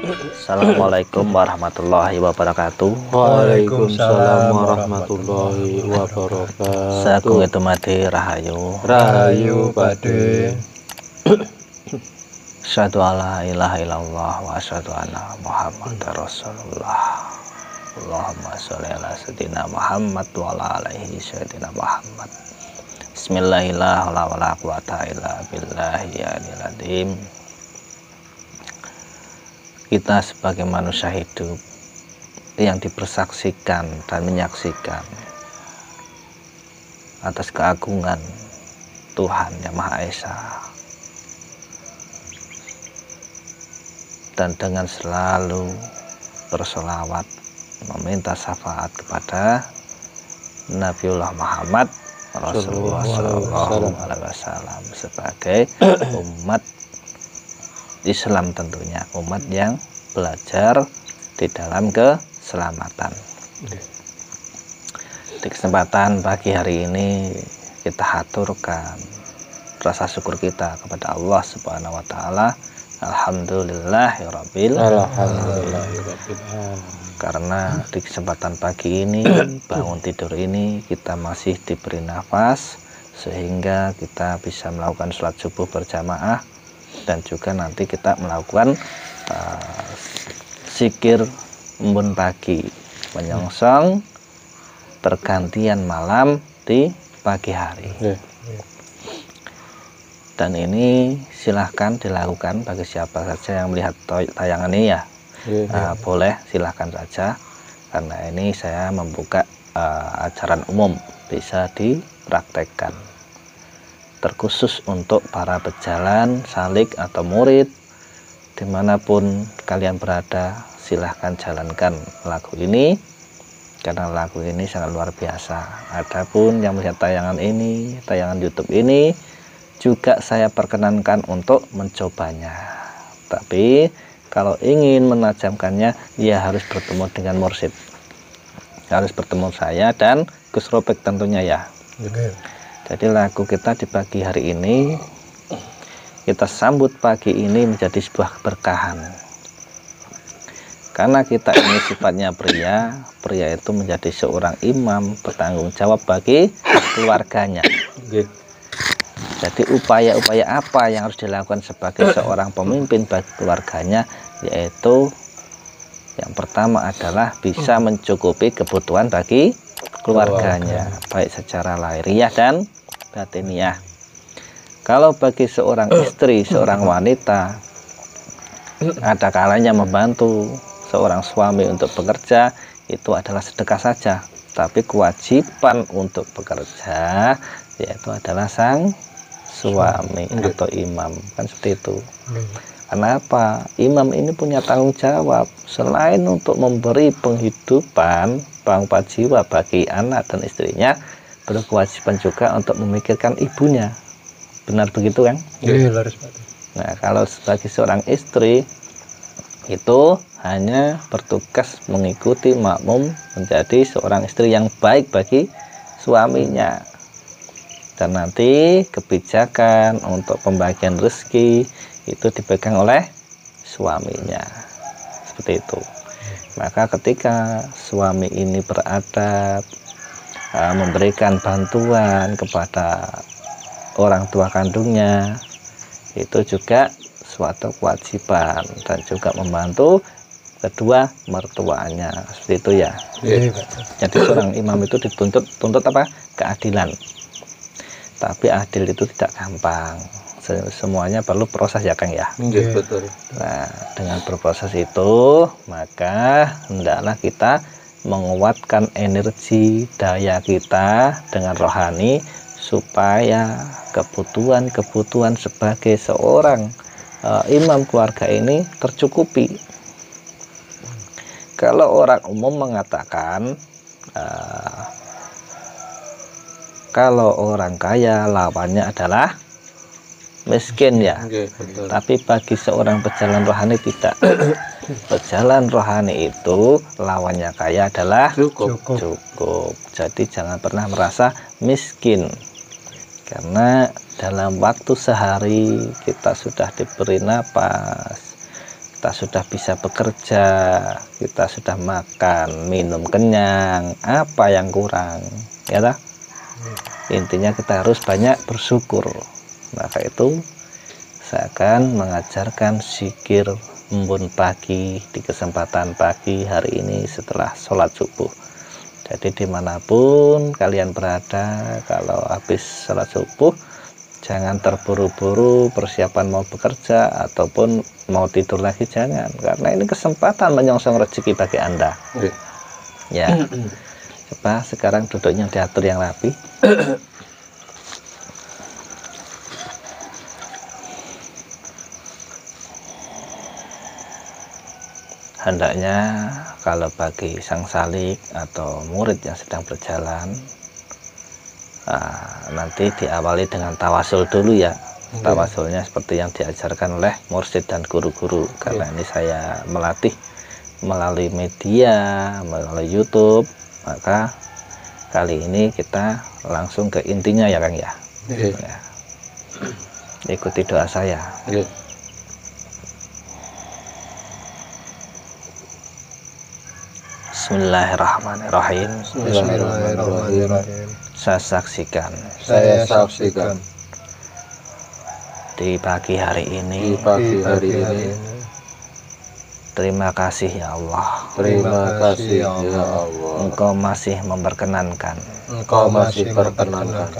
Assalamualaikum warahmatullahi wabarakatuh. Waalaikumsalam warahmatullahi wabarakatuh. Sagung itu mati rahayu. Rahayu Pade. Asyhadu alla ilaha illallah wa asyhadu anna Muhammadar Rasulullah. Allahumma sholli ala sayyidina Muhammad wa ala alihi sayyidina Muhammad. Bismillahirrahmanirrahim. Wala quwata illa billahi aliyil azim. Kita sebagai manusia hidup yang dipersaksikan dan menyaksikan atas keagungan Tuhan Yang Maha Esa, dan dengan selalu bersolawat meminta syafaat kepada Nabiullah Muhammad Rasulullah SAW sebagai umat Islam, tentunya umat yang belajar di dalam keselamatan. Di kesempatan pagi hari ini kita haturkan rasa syukur kita kepada Allah Subhanahu wa taala. Alhamdulillahirabbil alamin. Karena di kesempatan pagi ini, bangun tidur ini, kita masih diberi nafas sehingga kita bisa melakukan sholat subuh berjamaah, dan juga nanti kita melakukan zikir embun pagi, menyongsong pergantian malam di pagi hari. Dan ini silahkan dilakukan bagi siapa saja yang melihat tayangan ini ya. Boleh silahkan saja, karena ini saya membuka ajaran umum, bisa dipraktekkan, terkhusus untuk para pejalan, salik atau murid dimanapun kalian berada. Silahkan jalankan lagu ini, karena lagu ini sangat luar biasa. Adapun yang melihat tayangan ini, tayangan YouTube ini, juga saya perkenankan untuk mencobanya. Tapi kalau ingin menajamkannya, ya harus bertemu dengan mursyid, harus bertemu saya dan Gus Robek tentunya ya. Jadi lagu kita di pagi hari ini, kita sambut pagi ini menjadi sebuah keberkahan. Karena kita ini sifatnya pria, pria itu menjadi seorang imam, bertanggung jawab bagi keluarganya. Jadi upaya-upaya apa yang harus dilakukan sebagai seorang pemimpin bagi keluarganya, yaitu yang pertama adalah bisa mencukupi kebutuhan bagi keluarganya, baik secara lahiriah dan batiniah. Kalau bagi seorang istri, seorang wanita, ada kalanya membantu seorang suami untuk bekerja, itu adalah sedekah saja. Tapi kewajiban untuk bekerja yaitu adalah sang suami atau imam, kan seperti itu. Kenapa? Imam ini punya tanggung jawab selain untuk memberi penghidupan bangpa jiwa bagi anak dan istrinya, berkewajiban juga untuk memikirkan ibunya. Benar begitu kan? Nah, kalau sebagai seorang istri itu hanya bertugas mengikuti makmum, menjadi seorang istri yang baik bagi suaminya. Dan nanti kebijakan untuk pembagian rezeki itu dipegang oleh suaminya, seperti itu. Maka ketika suami ini beradab, memberikan bantuan kepada orang tua kandungnya, itu juga suatu kewajiban, dan juga membantu kedua mertuanya, seperti itu ya. Jadi seorang imam itu dituntut apa? Keadilan. Tapi adil itu tidak gampang, semuanya perlu proses ya Kang ya. Betul. Nah, dengan berproses itu, maka hendaklah kita menguatkan energi daya kita dengan rohani, supaya kebutuhan sebagai seorang imam keluarga ini tercukupi. Kalau orang umum mengatakan kalau orang kaya lawannya adalah miskin ya. Tapi bagi seorang pejalan rohani tidak. Pejalan rohani itu lawannya kaya adalah cukup. Jadi jangan pernah merasa miskin, karena dalam waktu sehari kita sudah diberi napas, kita sudah bisa bekerja, kita sudah makan, minum kenyang, apa yang kurang? Ya lah. Intinya kita harus banyak bersyukur. Maka itu saya akan mengajarkan zikir embun pagi di kesempatan pagi hari ini setelah sholat subuh. Jadi dimanapun kalian berada, kalau habis sholat subuh jangan terburu-buru persiapan mau bekerja ataupun mau tidur lagi, jangan, karena ini kesempatan menyongsong rezeki bagi Anda. Ya, coba sekarang duduknya diatur yang rapi. Hendaknya kalau bagi sang salik atau murid yang sedang berjalan, nanti diawali dengan tawasul dulu ya. Tawasulnya seperti yang diajarkan oleh mursyid dan guru-guru. Karena ini saya melatih melalui media, melalui YouTube, maka kali ini kita langsung ke intinya ya Kang ya. Ya. Ikuti doa saya. Bismillahirrahmanirrahim. Bismillahirrahmanirrahim. Saya saksikan di pagi hari ini, terima kasih ya Allah. Terima kasih ya Allah. Engkau masih memperkenankan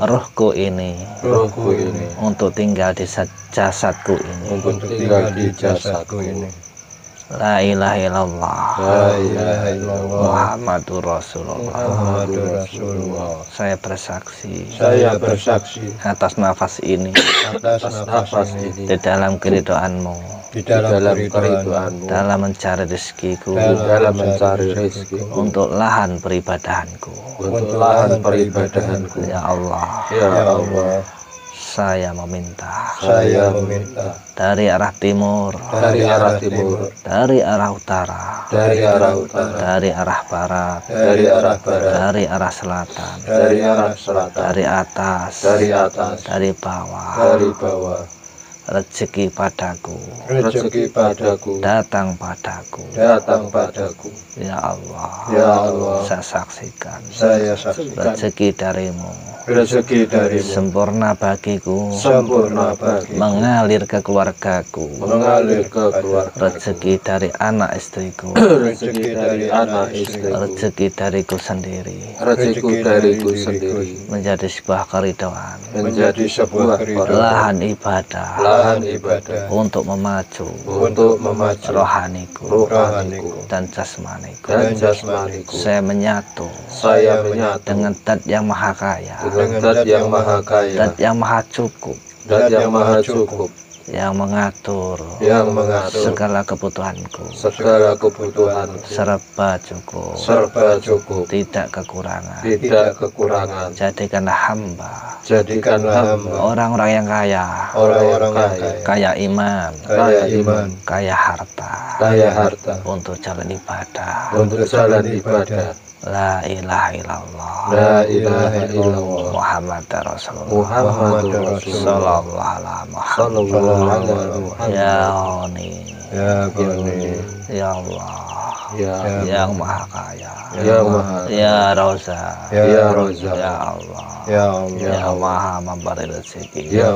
rohku ini untuk tinggal di jasadku ini. La ilaha illallah. Muhammadur Rasulullah. Saya bersaksi atas nafas ini di dalam keridhaanmu, dalam mencari rezekiku, untuk lahan peribadahanku. Ya Allah, saya meminta dari arah timur, dari arah utara, dari arah barat, dari arah selatan, dari atas, dari bawah. Rezeki padaku datang padaku. Ya Allah, saya saksikan rezeki darimu sempurna bagiku, mengalir ke keluargaku. Rezeki dari anak istriku, rezeki dariku sendiri, menjadi sebuah keridhaan, lahan ibadah, untuk memacu rohaniku dan jasmaniku. Saya menyatu dengan Zat yang Maha Kaya, Zat yang Maha Cukup, yang mengatur segala kebutuhanku, serba cukup, tidak kekurangan. Jadikanlah hamba orang-orang yang kaya iman, kaya harta, untuk jalan ibadah. La ilaha illallah. Muhammad Rasulullah. Sallallahu alaihi wasallam. Ya Oni, ya Allah, yang Maha Kaya, ya Roza, ya Allah, ya Maha memberi rezeki, ya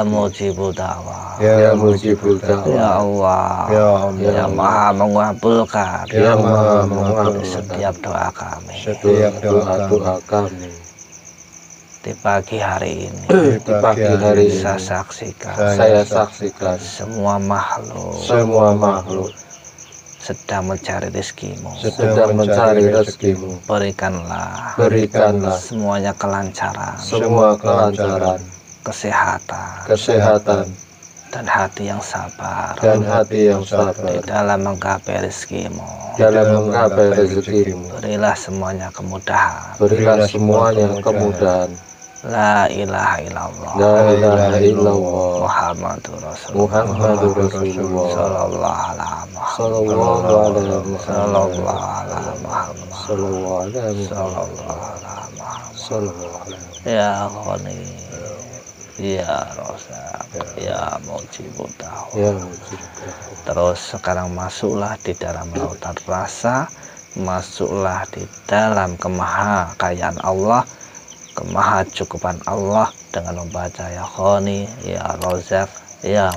Mujibud Da'wah, ya Allah, ya Maha mengabulkan setiap doa kami. Di pagi hari ini, saya saksikan semua makhluk sedang mencari rezekimu. Berikanlah semuanya kelancaran, kesehatan, dan hati yang sabar di dalam menggapai rezekimu. Berilah semuanya kemudahan. La ilaha illallah. Muhammadur Rasulullah. Sallallahu alaihi Muhammad. Ya Ghani, ya Rozak, ya Mujibud Da'wat. Ya. Terus sekarang masuklah di dalam lautan rasa, masuklah di dalam kemahakayaan Allah, kemahacukupan Allah dengan membaca ya Khoni, ya Rozak, ya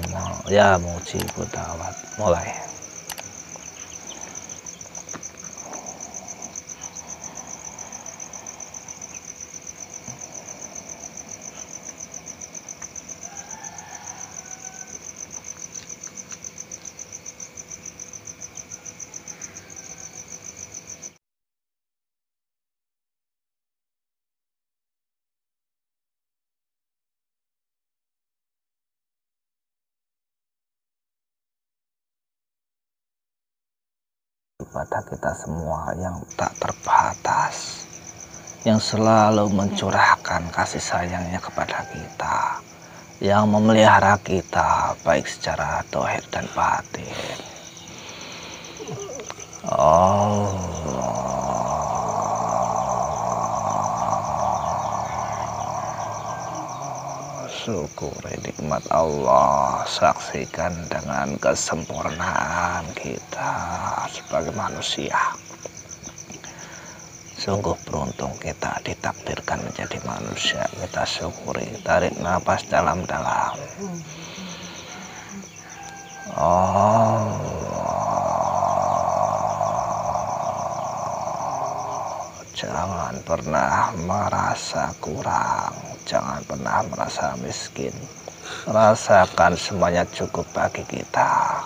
Mujibud Da'wat. Mulai. Kepada kita semua yang tak terbatas, yang selalu mencurahkan kasih sayangnya kepada kita, yang memelihara kita baik secara zahir dan batin. Syukuri nikmat Allah, saksikan dengan kesempurnaan kita sebagai manusia. Sungguh beruntung kita ditakdirkan menjadi manusia. Kita syukuri, tarik nafas dalam-dalam. Jangan pernah merasa kurang, jangan pernah merasa miskin. Rasakan semuanya cukup bagi kita.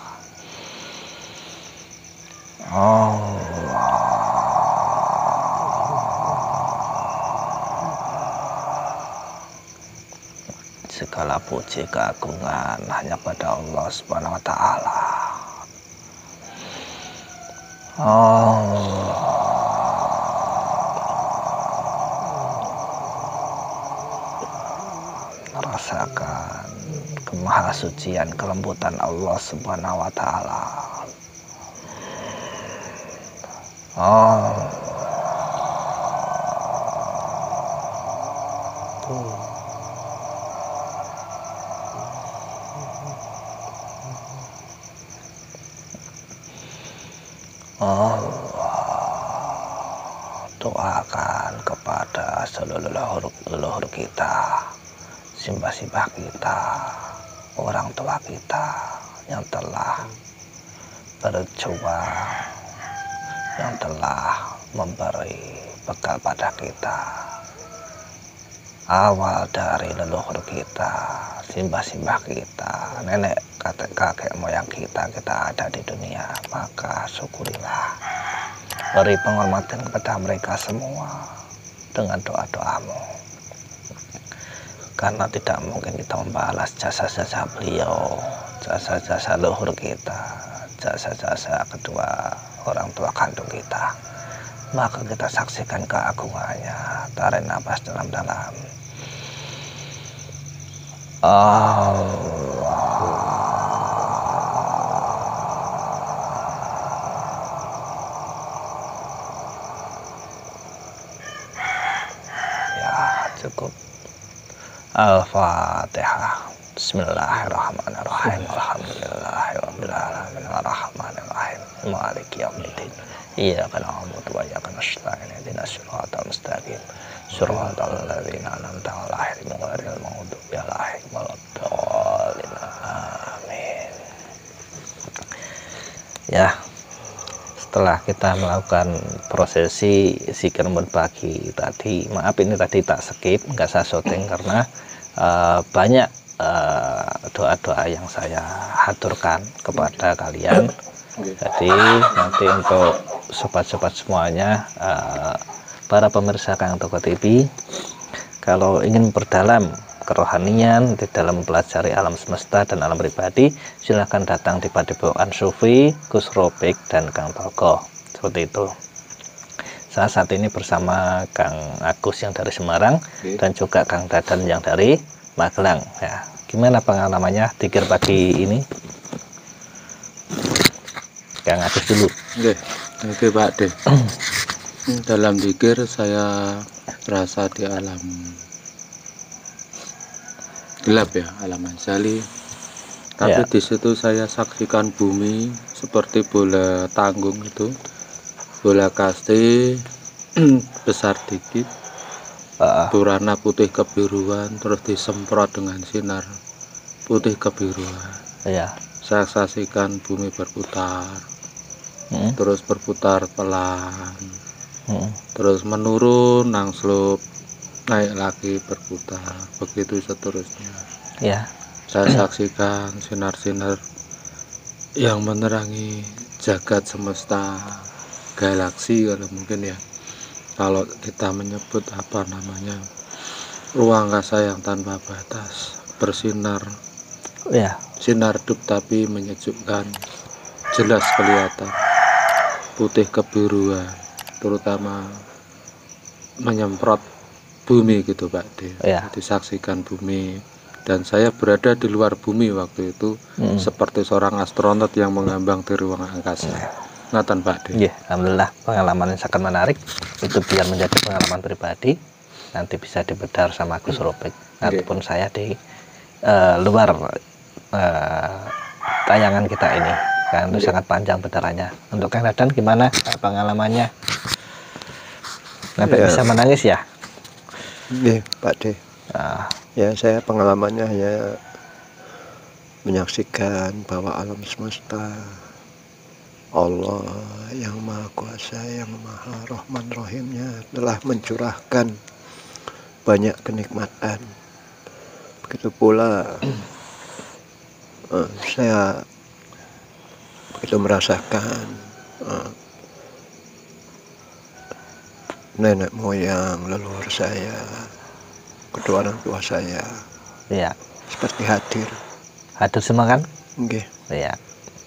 Segala puji keagungan hanya pada Allah Subhanahu wa Ta'ala. Rasakan kemahasucian kelembutan Allah Subhanahu wa Ta'ala. Doakan kepada seluruh leluhur kita, simbah-simbah kita, orang tua kita yang telah berjuang, yang telah memberi bekal pada kita. Awal dari leluhur kita, simbah-simbah kita, nenek, kakek moyang kita ada di dunia, maka syukurilah. Beri penghormatan kepada mereka semua dengan doa-doamu. Karena tidak mungkin kita membalas jasa-jasa beliau, jasa-jasa leluhur kita, jasa-jasa kedua orang tua kandung kita. Maka kita saksikan keagungannya. Tarik nafas dalam-dalam. Cukup. Al-Fatihah. Bismillahirrahmanirrahim. Alhamdulillahirabbil alamin arrahmanir rahim maliki yaumiddin. Iyyaka na'budu wa iyyaka nasta'in ihdinas siratal mustaqim siratal ladzina an'amta 'alaihim ghairil maghdubi 'alaihim waladdallin. Amin. Ya. Setelah kita melakukan prosesi zikir berbagi tadi, maaf ini tadi tak skip, nggak saya syuting karena banyak doa-doa yang saya haturkan kepada kalian. Jadi nanti untuk sobat-sobat semuanya, para pemirsa Kang Toko TV, kalau ingin berdalam kerohanian di dalam mempelajari alam semesta dan alam pribadi, silahkan datang di Padepokan Sufi Gus Robik dan Kang Toko. Seperti itu. Saya saat ini bersama Kang Agus yang dari Semarang dan juga Kang Dadan yang dari Magelang. Ya, gimana pengalamannya dikir pagi ini? Kang Agus dulu. Oke Pak De. Dalam dikir saya rasa di alam gelap ya alam Anjali. Tapi Ya. di situ saya saksikan bumi seperti bola tanggung itu, bola kasti besar dikit, berwarna putih kebiruan, terus disemprot dengan sinar putih kebiruan. Ya. Saya saksikan bumi berputar, Hmm. terus berputar pelan, Hmm. terus menurun, nangslup, naik lagi berputar, begitu seterusnya. Ya. Saya saksikan sinar-sinar yang menerangi jagat semesta, galaksi kalau mungkin ya, kalau kita menyebut apa namanya, ruang angkasa yang tanpa batas, bersinar, Ya. sinar redup tapi menyejukkan, jelas kelihatan, putih kebiruan, terutama menyemprot bumi gitu Pak D. Ya. Disaksikan bumi, dan saya berada di luar bumi waktu itu, seperti seorang astronot yang mengambang di ruang angkasa. Ngaten Pak D. Ya, alhamdulillah pengalaman yang sangat menarik. Itu biar menjadi pengalaman pribadi, nanti bisa dibedar sama Gus Ropik ataupun saya di luar tayangan kita ini, kan itu sangat panjang bedarannya. Untuk Kang Dadan gimana pengalamannya? Sampai bisa menangis ya? Iya Pak D. Ya saya pengalamannya hanya menyaksikan bahwa alam semesta, Allah yang Maha Kuasa, yang Maha Rahman Rahimnya telah mencurahkan banyak kenikmatan. Begitu pula saya begitu merasakan nenek moyang, leluhur saya, kedua orang tua saya, Iya. seperti hadir. Hadir semua kan? Nggih. Iya.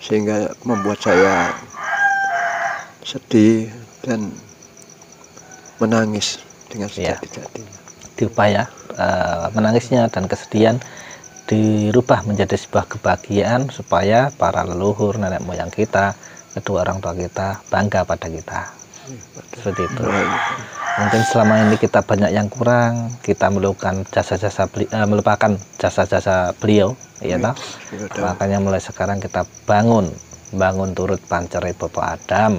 Sehingga membuat saya sedih dan menangis dengan sejati-jatinya. Diupaya menangisnya dan kesedihan dirubah menjadi sebuah kebahagiaan supaya para leluhur, nenek moyang kita, kedua orang tua kita bangga pada kita. Seperti itu. Mungkin selama ini kita banyak yang kurang, kita melupakan jasa-jasa beliau, ya toh. Makanya mulai sekarang kita bangun turut pancari Bapak Adam,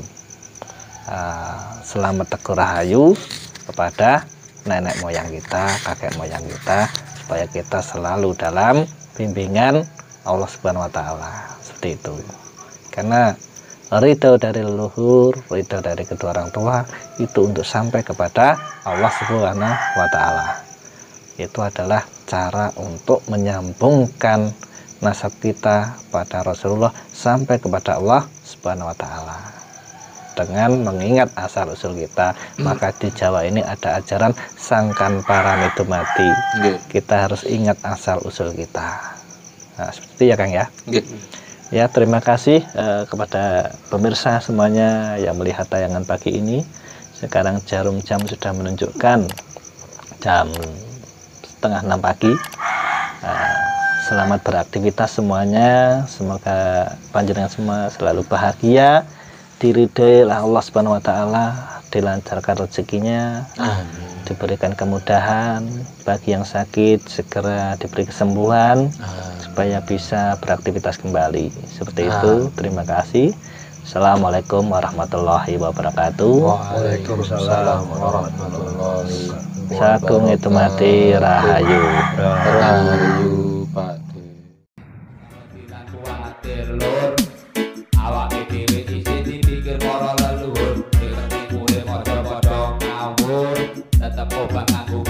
selamat teguh rahayu kepada nenek moyang kita, kakek moyang kita, supaya kita selalu dalam bimbingan Allah Subhanahu wa Ta'ala. Seperti itu. Karena ridho dari leluhur, ridho dari kedua orang tua itu untuk sampai kepada Allah Subhanahu wa Ta'ala. Itu adalah cara untuk menyambungkan nasab kita pada Rasulullah sampai kepada Allah Subhanahu wa Ta'ala. Dengan mengingat asal usul kita, maka di Jawa ini ada ajaran sangkan paramido mati. Kita harus ingat asal usul kita. Nah, seperti itu ya Kang ya. Ya, terima kasih kepada pemirsa semuanya yang melihat tayangan pagi ini. Sekarang jarum jam sudah menunjukkan jam 5:30 pagi. Selamat beraktivitas semuanya. Semoga panjenengan semua selalu bahagia, diridhoi oleh Allah Subhanahu wa Ta'ala, dilancarkan rezekinya, diberikan kemudahan, bagi yang sakit segera diberi kesembuhan, supaya bisa beraktivitas kembali. Seperti itu. Terima kasih. Assalamualaikum warahmatullahi wabarakatuh. Waalaikumsalam warahmatullahi wabarakatuh. Sagung itu mati rahayu. Rahayu Pak D. Awak dhewe isih dipikir para leluhur, ngerti kuwe padha-padha ngawur, tetep obat nganggo